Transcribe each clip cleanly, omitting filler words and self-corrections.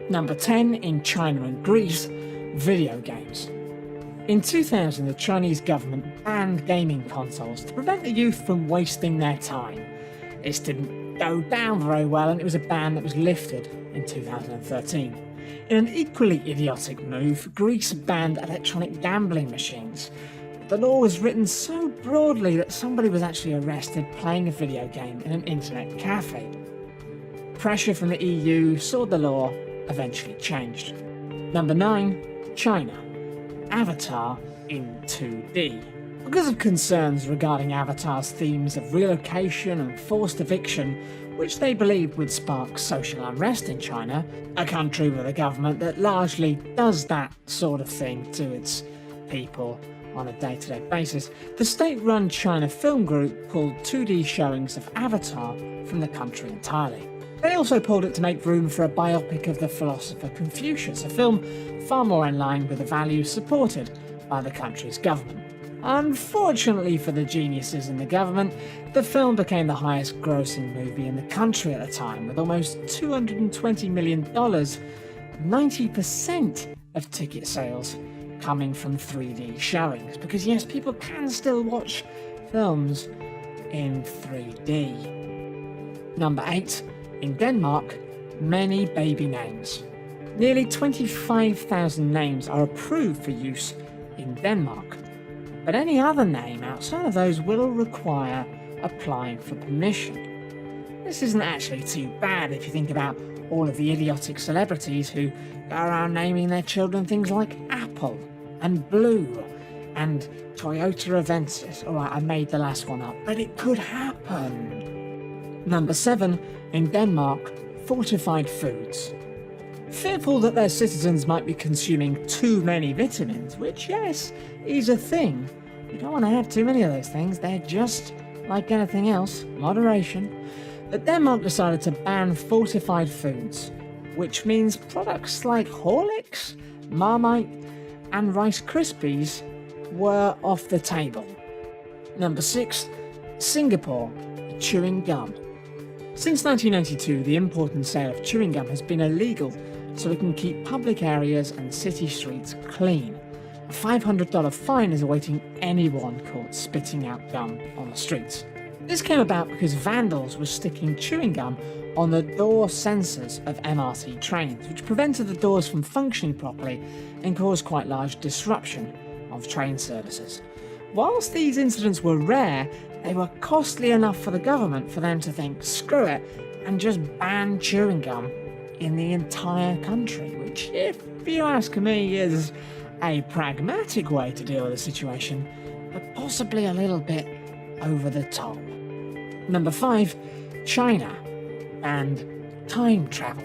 Number 10, in China and Greece, video games. In 2000, the Chinese government banned gaming consoles to prevent the youth from wasting their time. This didn't go down very well, and it was a ban that was lifted in 2013. In an equally idiotic move, Greece banned electronic gambling machines. The law was written so broadly that somebody was actually arrested playing a video game in an internet cafe. Pressure from the EU saw the law eventually changed. Number 9, China. Avatar in 2D. Because of concerns regarding Avatar's themes of relocation and forced eviction, which they believed would spark social unrest in China, a country with a government that largely does that sort of thing to its people on a day-to-day basis, the state-run China Film Group pulled 2D showings of Avatar from the country entirely. They also pulled it to make room for a biopic of the philosopher Confucius, a film far more in line with the values supported by the country's government. Unfortunately for the geniuses in the government, the film became the highest grossing movie in the country at the time, with almost $220 million, 90% of ticket sales coming from 3D showings, because yes, people can still watch films in 3D. Number 8, in Denmark, many baby names. Nearly 25,000 names are approved for use in Denmark, but any other name outside of those will require applying for permission. This isn't actually too bad if you think about all of the idiotic celebrities who go around naming their children things like Apple and Blue and Toyota Avensis. Alright, I made the last one up, but it could happen. Number 7, in Denmark, fortified foods. Fearful that their citizens might be consuming too many vitamins, which, yes, is a thing. You don't want to have too many of those things, they're just like anything else, moderation. But Denmark decided to ban fortified foods, which means products like Horlicks, Marmite, and Rice Krispies were off the table. Number 6, Singapore, chewing gum. Since 1992, the import and sale of chewing gum has been illegal, so it can keep public areas and city streets clean. A $500 fine is awaiting anyone caught spitting out gum on the streets. This came about because vandals were sticking chewing gum on the door sensors of MRT trains, which prevented the doors from functioning properly and caused quite large disruption of train services. Whilst these incidents were rare, they were costly enough for the government for them to think, screw it, and just ban chewing gum in the entire country, which, if you ask me, is a pragmatic way to deal with the situation, but possibly a little bit over the top. Number 5, China and time travel.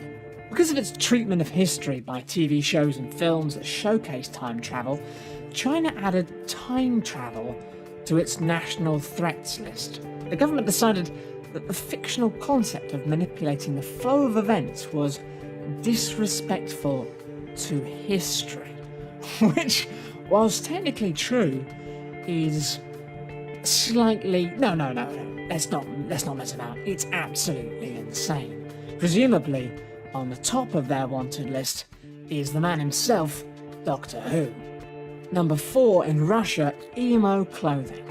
Because of its treatment of history by TV shows and films that showcase time travel, China added time travel to its national threats list. The government decided that the fictional concept of manipulating the flow of events was disrespectful to history, which, whilst technically true, is slightly... No, let's not mess about. It's absolutely insane. Presumably, on the top of their wanted list is the man himself, Doctor Who. Number 4, in Russia, emo clothing.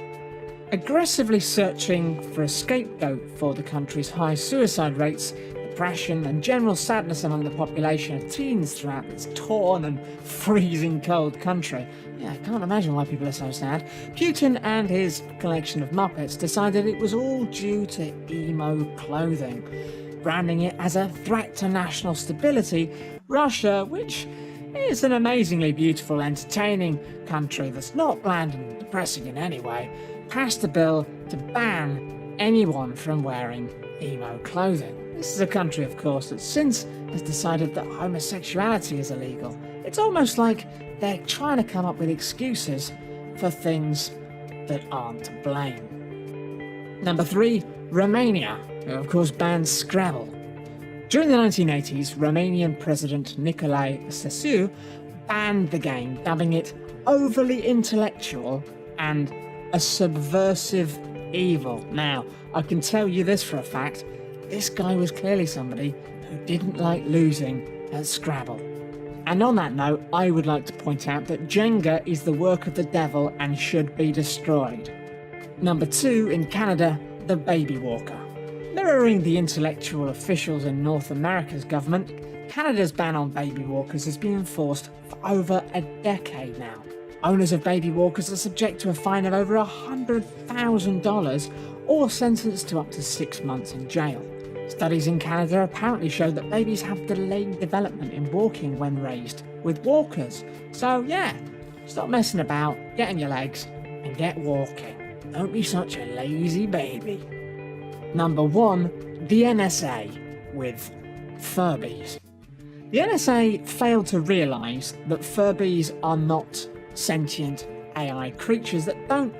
Aggressively searching for a scapegoat for the country's high suicide rates, depression and general sadness among the population of teens throughout this torn and freezing cold country. Yeah, I can't imagine why people are so sad. Putin and his collection of Muppets decided it was all due to emo clothing, branding it as a threat to national stability. Russia, which is an amazingly beautiful, entertaining country that's not bland and depressing in any way, passed a bill to ban anyone from wearing emo clothing. This is a country, of course, that since has decided that homosexuality is illegal. It's almost like they're trying to come up with excuses for things that aren't to blame. Number 3, Romania, who of course banned Scrabble. During the 1980s, Romanian President Nicolae Ceausescu banned the game, dubbing it overly intellectual and a subversive evil. Now, I can tell you this for a fact, this guy was clearly somebody who didn't like losing at Scrabble. And on that note, I would like to point out that Jenga is the work of the devil and should be destroyed. Number 2, in Canada, the baby walker. Mirroring the intellectual officials in North America's government, Canada's ban on baby walkers has been enforced for over a decade now. Owners of baby walkers are subject to a fine of over $100,000 or sentenced to up to 6 months in jail. Studies in Canada apparently show that babies have delayed development in walking when raised with walkers. So yeah, stop messing about, get on your legs and get walking. Don't be such a lazy baby. Number 1, the NSA with Furbys. The NSA failed to realise that Furbys are not sentient AI creatures that don't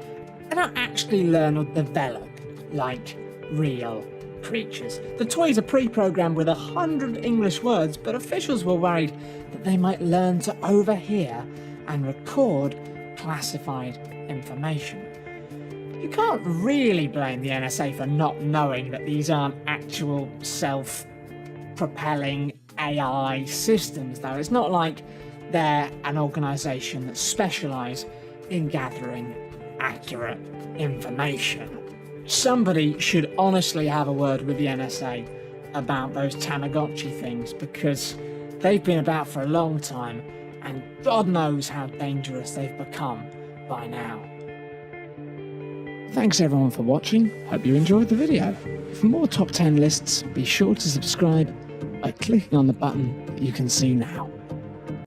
actually learn or develop like real creatures. The toys are pre-programmed with 100 English words, but officials were worried that they might learn to overhear and record classified information. You can't really blame the NSA for not knowing that these aren't actual self-propelling AI systems, though. It's not like they're an organisation that specialise in gathering accurate information. Somebody should honestly have a word with the NSA about those Tamagotchi things, because they've been about for a long time and God knows how dangerous they've become by now. Thanks everyone for watching, hope you enjoyed the video. For more top 10 lists, be sure to subscribe by clicking on the button that you can see now.